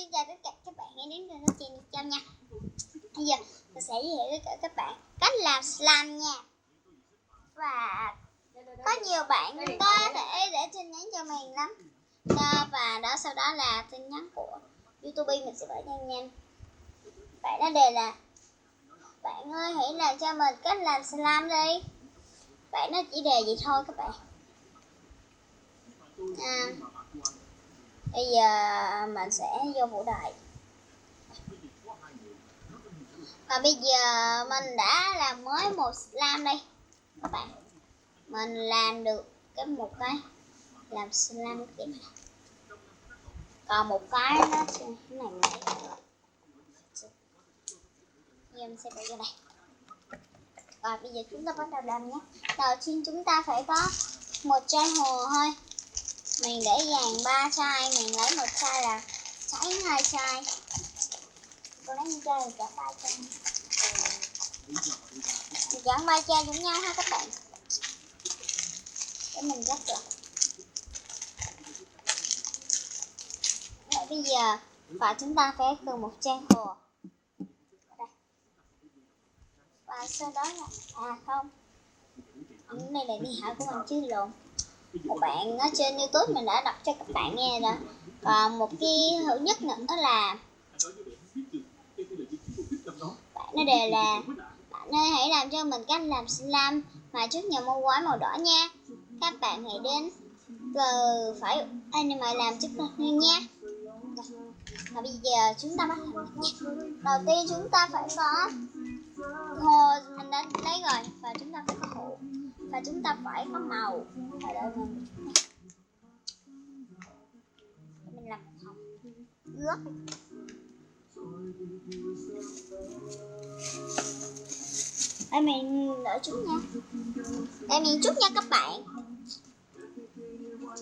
Xin chào tất cả các bạn hãy đến với kênh Chăm nha. Bây giờ mình sẽ giới thiệu tất cả các bạn cách làm slime nha. Và có nhiều bạn có thể để tin nhắn cho mình lắm. Và đó sau đó là tin nhắn của YouTube mình sẽ gửi nhanh nhanh. Bạn nó đề là: bạn ơi hãy làm cho mình cách làm slime đi. Bạn nó chỉ đề vậy thôi các bạn. Bây giờ mình sẽ vô phụ đề. Và bây giờ mình đã làm mới một slime đây các bạn. Mình làm được một cái làm slime kiểu này. Còn một cái nó sẽ này này. Giờ mình sẽ bỏ vô đây. Rồi bây giờ chúng ta bắt đầu làm nhé. Đầu tiên chúng ta phải có một chai hồ thôi. Mình để dàn 3 chai, mình lấy một chai là cháy 2 chai. Cô lấy một chai là cả 3 chai. Mình chọn 3 chai giống nhau ha các bạn. Để mình gấp được. Rồi bây giờ và chúng ta phải cần một chai hồ. Đây. Và sau đó là không. Đây là đi hảo của mình chứ lộn. Một bạn ở trên YouTube mình đã đọc cho các bạn nghe rồi. Còn một cái hữu nhất nữa là bạn nó đề là: bạn ơi hãy làm cho mình cách làm slime mà trước nhà mua gói màu đỏ nha. Các bạn hãy đến phải anime làm trước nha. Và bây giờ chúng ta bắt đầu nha. Đầu tiên chúng ta phải có hồ mình đã lấy rồi, và chúng ta phải có hồ, và chúng ta phải có màu. Ở đây mình làm hồng ướt. Đây mình đợi chút nha. Đây mình chút nha các bạn.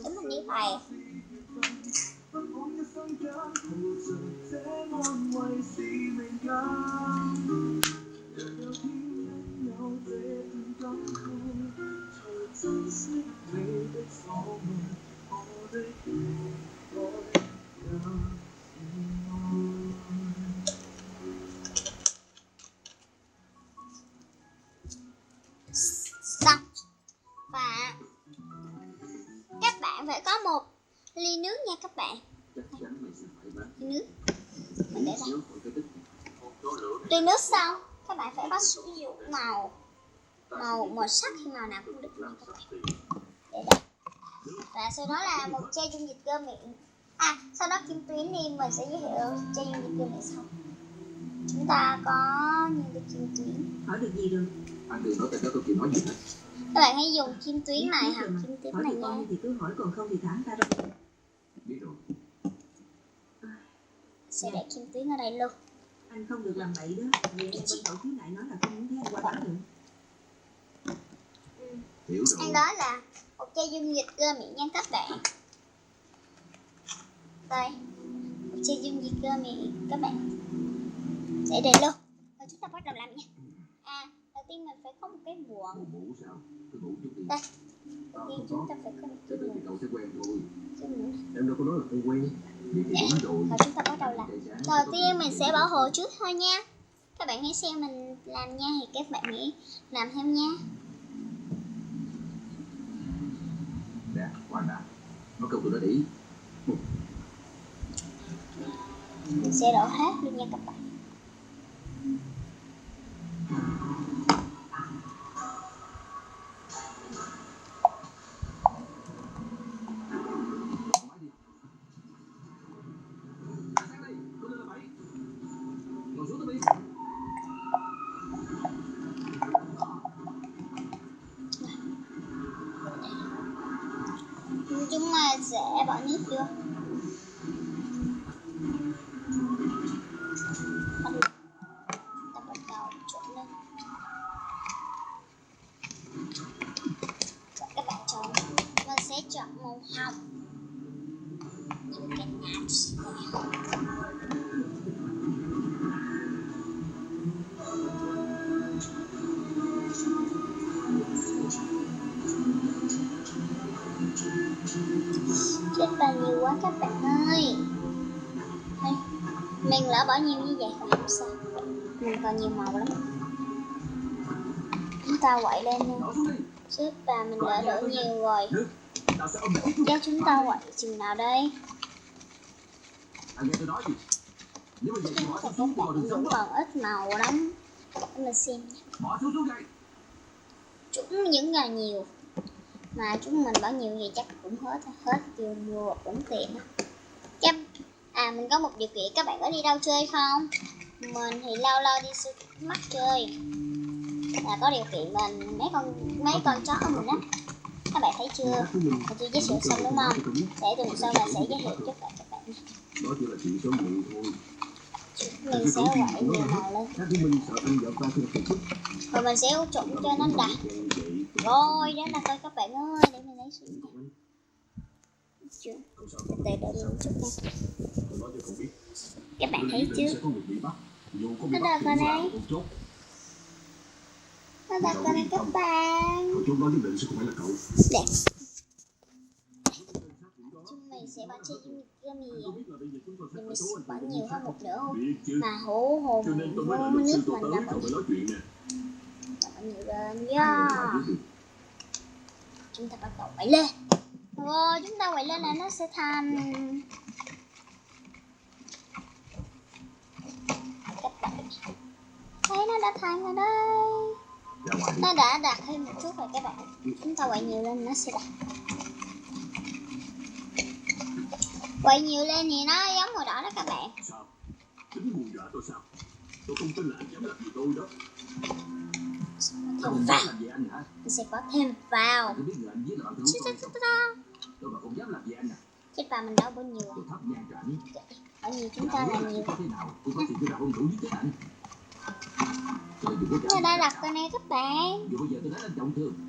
Để mình đi thầy. Xong. Và các bạn phải có một ly nước nha các bạn. Ly nước. Mình để đây. Ly nước xong, các bạn phải có sử dụng màu sắc hay màu nào cũng được nha các bạn. Để đây. Và sau đó là một chai dung dịch cơ miệng. Sau đó kim tuyến đi, mình sẽ giới thiệu chai dung dịch cơ miệng sau. Chúng ta có như cái kim tuyến. Hỏi được gì rồi? Anh đừng nói tất cả tôi nói gì hết. Các bạn hãy dùng kim tuyến này hoặc kim tuyến này nha. Thì cứ hỏi, còn không thì thả ta ra. Biết rồi. Sẽ để kim tuyến ở đây luôn. Anh không được làm bậy đó. Vì em bên cậu phía lại nói là không muốn thấy anh qua đó nữa. Hiểu rồi. Anh đó là một chai dung dịch cơ miệng nha các bạn. Đây, một chai dung dịch cơ miệng các bạn. Để đây luôn. Rồi chúng ta bắt đầu làm nha. Đầu tiên mình phải có một cái muỗng. Đây. Đầu tiên chúng ta phải có một cái muỗng. Em đâu có nói là không quen. Rồi chúng ta bắt đầu làm. Đầu tiên mình sẽ bỏ hồ trước thôi nha. Các bạn hãy xem mình làm nha, thì các bạn hãy làm theo nha. Nè, khoan đã. Nó câu tôi đã ý. Mình sẽ đổ hết luôn nha các bạn. Chúng ta sẽ bỏ nước vô. Ta bắt đầu trộn lên. Và các bạn chọn, mình sẽ chọn màu hồng. Những cái nhạt rất là nhiều quá. Mình lỡ bỏ nhiều như vậy không sao, mình còn nhiều màu lắm. Chúng ta quậy lên luôn. Sếp và mình đã đỡ nhiều rồi. Chắc chúng ta quậy chừng nào đây? Chúng ta các bạn vẫn còn ít màu lắm. Để mình xem nha. Chúng những là nhiều. Mà chúng mình bỏ nhiều thì chắc cũng hết tiêu mua cũng tiền. Chắc mình có một điều kiện, các bạn có đi đâu chơi không? Mình thì lâu lâu đi mắt chơi. Là có điều kiện mình mấy con chó của mình á. Các bạn thấy chưa? Mình chưa giới thiệu xong đúng không? Để tuần sau mình sẽ giới thiệu cho các bạn. Mình sẽ quậy nhiều màu lên. Rồi mình sẽ trộn cho nó đặc. Rồi đó là coi các bạn ơi, để mình lấy xuống nha. Để một chút nha. Các bạn thấy chưa? Nó đặt vào đây. Nó đặt vào đây các bạn. Đẹp. Chúng mình sẽ bỏ chơi cái mì. Thì mình sẽ bỏ nhiều hơn một nữa không? Mà hổ hồn vô nước mình đã bỏ nhiều lên. Chúng ta bắt đầu quậy lên. Rồi chúng ta quậy lên là nó sẽ thành các bạn thấy nó đã thành rồi đây. Nó đã đặt thêm một chút rồi các bạn. Chúng ta quậy nhiều lên nó sẽ đặt. Quậy nhiều lên thì nó giống màu đỏ đó các bạn. Thêm vào. Mình sẽ có thêm vào. Chết vào mình đâu bao nhiêu. Ở nhiều chúng ta làm nhiều. Nó đã đặt cái này các bạn.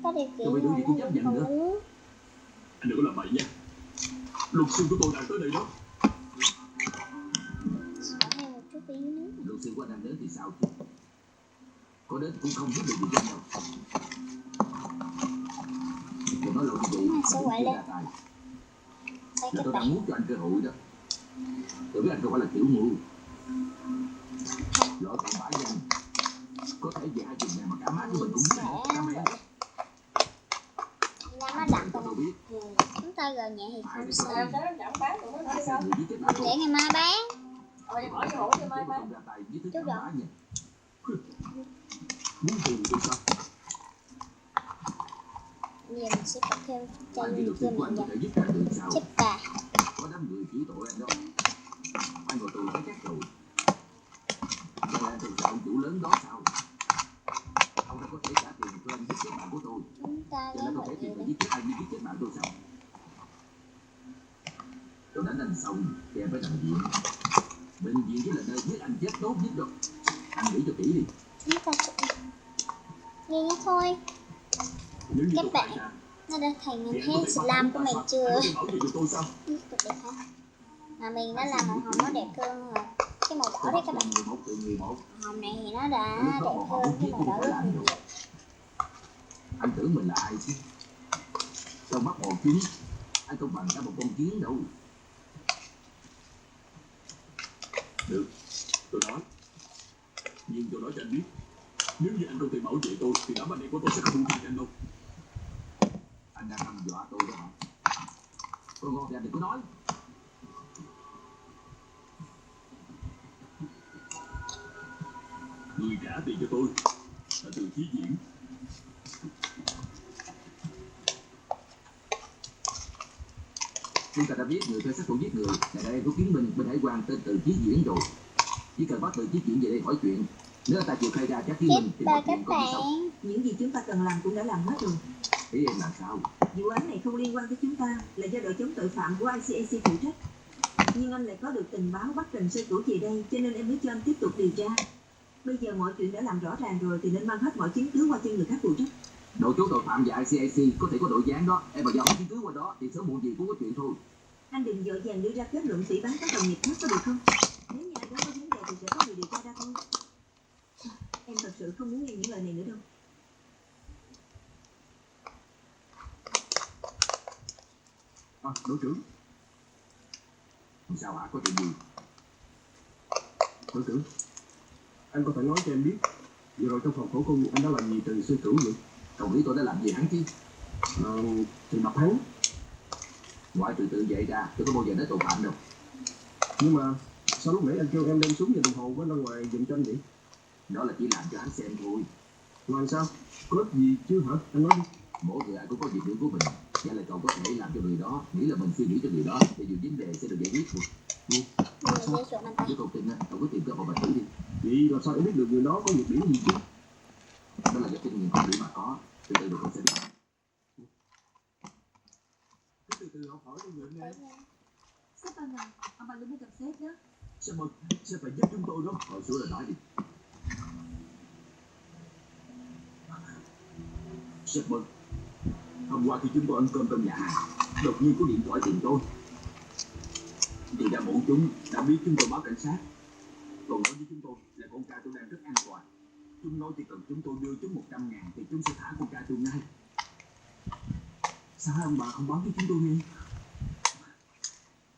Có điều kiện là nó không uống. Anh đừng có làm bậy nha. Luật sư của tôi đang tới đây đó. Thêm một chút tí nữa. Luật sư của anh đang đến thì sao chứ? Có đến cũng không giúp được gì cho nhau. Đừng nói lộ gì. Sẽ quậy lên. Thấy các tôi bạn. đang muốn cho anh cơ hội đó. Tôi biết anh không phải là kiểu ngu. Lỗi còn bãi danh. Có thể về hai chừng này mà cả má của mình cũng biết. Nó đặt rồi. Chúng ta gờ nhẹ thì không sao. Để ngày mai bán. Chút rồi. Bây giờ mình sẽ có thêm cho mình chết bà. Có đám người chửi tội anh đó. Anh ngồi tù thấy chắc rồi. Đây là từ ông chủ lớn đó sao? Ông đã có thể trả tiền cho anh giết chết bạn của tôi. Chúng ta cho nên có thể tiền phải giết chết ai như giết chết bạn tôi sao? Tôi đánh anh xong thì em phải nằm viện. Bệnh viện chính là nơi giết anh chết tốt nhất rồi. Anh nghĩ cho kỹ đi. Chúng ta chụp nghe nhé thôi. Các bạn, nó đã thành hết slime của mình chưa? Mà mình đã làm màu hồng nó đẹp hơn rồi. Cái màu đỏ đấy các bạn. Màu hồng này thì nó đã đẹp hơn cái màu đỏ rất nhiều. Anh tưởng mình là ai chứ? Trong mắt bọn chúng, anh không bằng cả một con kiến đâu. Được, tôi nói. Nhưng tôi nói cho anh biết, nếu như anh không thể bảo vệ tôi, thì đám anh em của tôi sẽ không buông tha anh đâu. Anh đang hăm dọa tôi đó hả? Con ngon thì anh đừng có nói. Người trả tiền cho tôi là từ Chí Diễn. Chúng ta đã biết người thuê sát thủ giết người là đây có kiến minh bên hải quan tên Từ Chí Diễn rồi. Chỉ cần bắt Từ Chí Diễn về đây hỏi chuyện. Nếu ta chịu khai ra các kiến minh thì mọi chuyện còn đi sau. Những gì chúng ta cần làm cũng đã làm hết rồi. Ý em làm sao? Vụ án này không liên quan tới chúng ta, là do đội chống tội phạm của ICAC phụ trách. Nhưng anh lại có được tình báo bắt Trần Sư Tử về đây, cho nên em mới cho anh tiếp tục điều tra. Bây giờ mọi chuyện đã làm rõ ràng rồi thì nên mang hết mọi chứng cứ qua cho người khác phụ trách. Đội chống tội phạm và ICAC có thể có đội gián đó, em mà giao chứng cứ qua đó thì sớm muộn gì cũng có chuyện thôi. Anh đừng vội vàng đưa ra kết luận phỉ báng các đồng nghiệp khác có được không? Nếu như anh đó có vấn đề thì sẽ có người điều tra ra thôi. Em thật sự không muốn nghe những lời này nữa đâu. Đội trưởng. Sao hả? Có chuyện gì? Đội trưởng, anh có thể nói cho em biết vừa rồi trong phòng khổ cung anh đã làm gì từ sư cửu vậy? Cậu nghĩ tôi đã làm gì hắn chứ? Thì mặt hắn. Ngoại trừ tự vệ ra, tôi có bao giờ nói tội phạm đâu. Nhưng mà sao lúc nãy anh kêu em đem súng và đồng hồ với ra ngoài giùm cho anh vậy? Đó là chỉ làm cho hắn xem thôi. Làm sao? Có ích gì chứ hả? Anh nói đi. Mỗi người ai cũng có việc riêng của mình. Vậy là cậu có thể làm cho người đó, nghĩ là mình suy nghĩ cho người đó, thì dù vấn đề sẽ được giải quyết thôi. Mình dây chuột bàn tay. Nếu cậu tin á, cậu cứ tìm cơ hội mà thử đi. Vậy làm sao em biết được người đó có nhược điểm gì chứ? Đó là do kinh nghiệm không đủ mà có. Từ từ cậu sẽ biết. Cứ từ từ học hỏi đi người nghe. Sếp ơi nè, ông bà Linh mới gặp sếp đó. Sếp ơi, sếp phải giúp chúng tôi đó. Ngồi xuống rồi nói đi. Sếp ơi, hôm qua khi chúng tôi ăn cơm trong nhà hàng, đột nhiên có điện thoại tìm tôi. Thì đã bọn chúng đã biết chúng tôi báo cảnh sát. Còn nói với chúng tôi là con trai tôi đang rất an toàn. Chúng nói chỉ cần chúng tôi đưa chúng 100.000 thì chúng sẽ thả con trai tôi ngay. Sao hai ông bà không báo với chúng tôi nghe?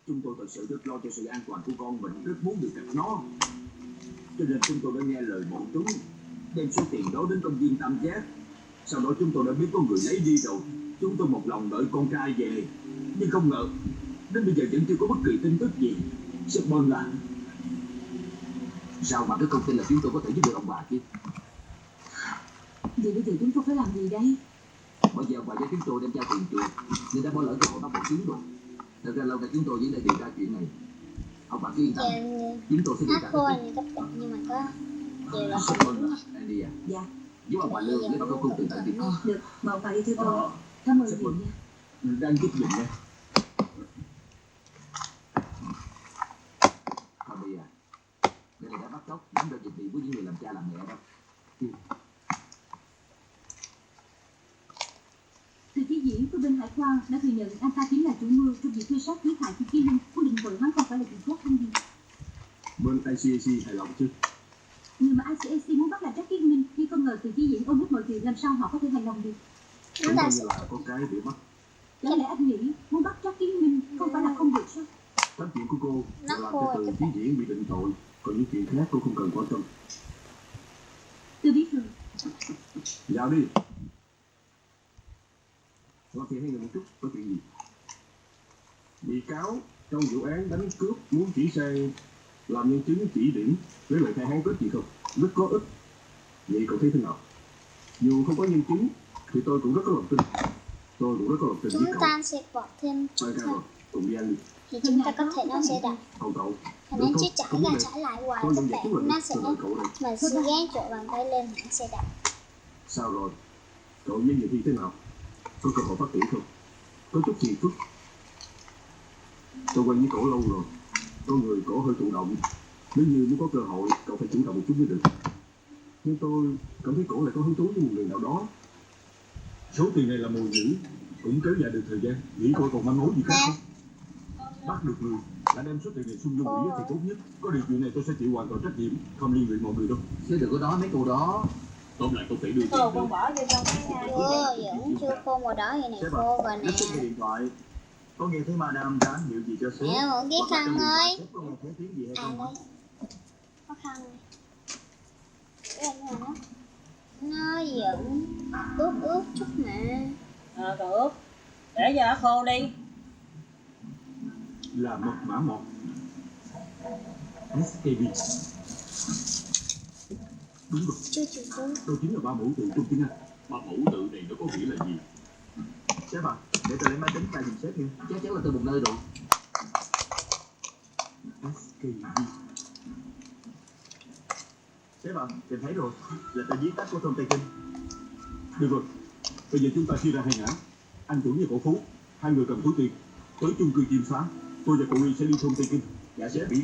Chúng tôi thật sự rất lo cho sự an toàn của con mình, rất muốn được gặp nó. Cho nên chúng tôi đã nghe lời bọn chúng, đem số tiền đó đến công viên Tam Giác. Sau đó chúng tôi đã biết có người lấy đi rồi. Chúng tôi một lòng đợi con trai về. Nhưng không ngờ, đến bây giờ vẫn chưa có bất kỳ tin tức gì. Sếp ơn là... Sao mà cứ không tin là chúng tôi có thể giúp được ông bà chứ? Vậy bây giờ chúng tôi phải làm gì đây? Bây giờ bà cho chúng tôi đem trao tiền chuộc, nên đã bỏ lỡ cơ hội bắt bọn chúng rồi. Thật ra lâu nay chúng tôi vẫn đang điều tra chuyện này. Ông bà cứ yên tâm, chúng tôi sẽ điều Hát tra khô hết. này cấp tận nhưng mà có đều là Sếp ơn là Andy à. Dạ. Giúp ông bà Lương lấy bao công từ tận đi. Được, mời ông bà đi theo tôi. Cảm ơn Sếp nhiều ơn. nha. Đang giúp mình nha. Tommy à, đây là đã bắt cóc nắm ra việc gì với những người làm cha làm mẹ đâu. Từ phía diễn của bên hải quan đã thừa nhận anh ta chính là chủ mưu trong việc truy sát giết hại Chu Chí Linh, quyết định vợ hắn không phải là chuyện tốt hay gì. Bên ICAC hài lòng chứ? Người mà ICAC muốn bắt là Jack Kiến Minh, nhưng không ngờ từ phía diễn ôm hết mọi chuyện, làm sao họ có thể hài lòng được? chúng Cũng ta coi sẽ như là có cái bị bắt. Đáng lẽ anh nghĩ muốn bắt Jack Kiến Minh không phải là không được sao? Các chuyện của cô Nó là làm khô cho từ các phía bạn. diễn bị định tội. Còn những chuyện khác cô không cần quan tâm. Tôi biết rồi. Vào đi. Nói chuyện hai người một chút, có chuyện gì? Bị cáo trong vụ án đánh cướp muốn chỉ sang làm nhân chứng chỉ điểm với lại khai hắn có gì không? Rất có ích. Vậy cậu thấy thế nào? Dù không có nhân chứng thì tôi cũng rất có lòng tin. Tôi cũng rất có lòng tin chúng với cậu. ta sẽ bỏ thêm Hai chút ca thôi rồi, cùng đi ăn đi. thì chúng ta có thể nó sẽ đặt Còn cậu, khả được năng không? chỉ trải Không ra vấn đề. trải lại hoài Tôi các đơn giản bạn là nó sẽ tôi đợi cậu đây. mình sẽ ghé chỗ bàn tay lên nó sẽ đặt. Sao rồi? Cậu với dự thi thế nào? Có cơ hội phát triển không? Có chút phiền phức. Tôi quen với cổ lâu rồi. Con người cổ hơi thụ động. Nếu như muốn có cơ hội, cậu phải chủ động một chút mới được. Nhưng tôi cảm thấy cổ lại có hứng thú với một người nào đó. Số tiền này là mồi nhữ, cũng kéo dài được thời gian. Nghĩ coi còn manh mối gì khác không? Bắt được người đã đem số tiền này xung vô quỹ thì tốt nhất. Có điều chuyện này tôi sẽ chịu hoàn toàn trách nhiệm, không liên lụy mọi người đâu. Chứ đừng có nói mấy cô đó. Tóm lại tôi phải đưa tiền Cô được. con bỏ vô trong cái Vẫn chưa khô màu đỏ vậy này khô rồi nè. Lít cái điện thoại. Có nghe thấy madam ra ảnh hiệu gì cho sếp? Mẹ một cái Hoặc là khăn trong điện thoại ơi. sếp có nghe thấy tiếng gì hay À không? đây có khăn này. Cái này nó vẫn ướt ướt chút mà. rồi ướp để cho nó khô đi. Là mật mã 1 SKB. Đúng rồi, Chưa chịu cô. tôi chính là ba mẫu tự trong tiếng Anh. Ba mẫu tự này nó có nghĩa là gì? Sếp à, để tôi lấy máy tính ra giùm sếp nha. Chắc chắn là từ một nơi rồi. SKB. Sếp à, tìm thấy rồi. Là tờ viết tắt của Tom Taken. Được rồi, bây giờ chúng ta chia ra hai ngã. Anh Tuấn và cậu Phú, hai người cầm túi tiền tới chung cư Chim Xá. Tôi và cậu Y sẽ đi thông Tây Kinh. Dạ sếp. Bị